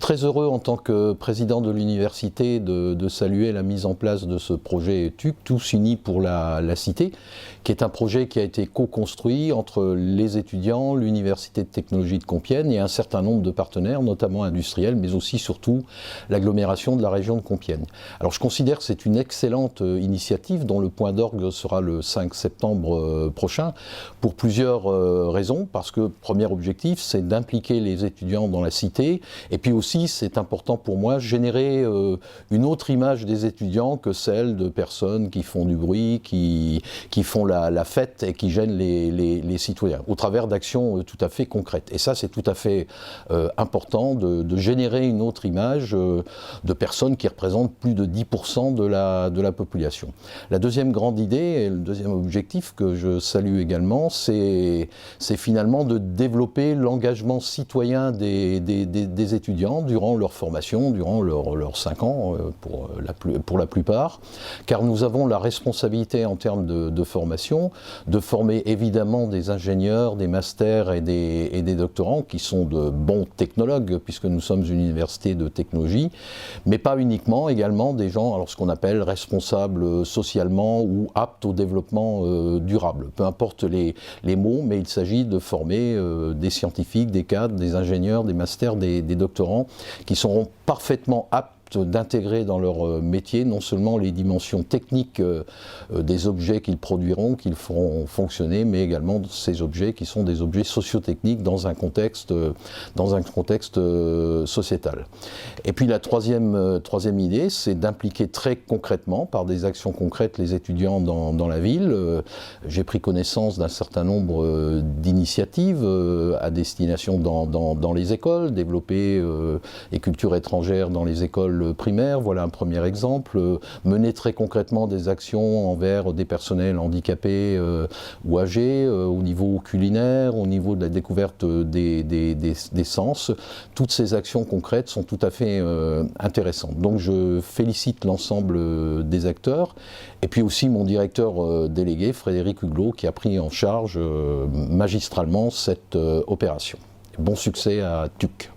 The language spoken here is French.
très heureux en tant que président de l'université de saluer la mise en place de ce projet TUC, Tous Unis pour la Cité, qui est un projet qui a été co-construit entre les étudiants, l'Université de technologie de Compiègne et un certain nombre de partenaires, notamment industriels, mais aussi surtout l'agglomération de la région de Compiègne. Alors je considère que c'est une excellente initiative dont le point d'orgue sera le 5 septembre prochain pour plusieurs raisons, parce que premier objectif c'est d'impliquer les étudiants dans la cité et puis aussi c'est important pour moi générer une autre image des étudiants que celle de personnes qui font du bruit, qui font la fête et qui gênent les citoyens au travers d'actions tout à fait concrètes. Et ça c'est tout à fait important de générer une autre image de personnes qui représentent plus de 10% de la population. La deuxième grande idée et le deuxième objectif que je salue également, c'est finalement de développer l'engagement citoyen des étudiants durant leur formation, durant leurs 5 ans pour la plupart, car nous avons la responsabilité en termes de formation, de former évidemment des ingénieurs, des masters et des doctorants qui sont de bons technologues, puisque nous sommes une université de technologie, mais pas uniquement, également des gens, alors ce qu'on appelle responsables socialement ou aptes au développement durable. Peu importe les mots, mais il s'agit de former des scientifiques, des cadres, des ingénieurs, des masters, des doctorants qui seront parfaitement aptes d'intégrer dans leur métier non seulement les dimensions techniques des objets qu'ils produiront, qu'ils feront fonctionner, mais également ces objets qui sont des objets sociotechniques dans un contexte sociétal. Et puis la troisième idée, c'est d'impliquer très concrètement, par des actions concrètes, les étudiants dans la ville. J'ai pris connaissance d'un certain nombre d'initiatives à destination dans les écoles, développer les cultures étrangères dans les écoles primaire, voilà un premier exemple. Mener très concrètement des actions envers des personnels handicapés ou âgés, au niveau culinaire, au niveau de la découverte des sens. Toutes ces actions concrètes sont tout à fait intéressantes. Donc je félicite l'ensemble des acteurs et puis aussi mon directeur délégué, Frédéric Huglot, qui a pris en charge magistralement cette opération. Bon succès à TUC.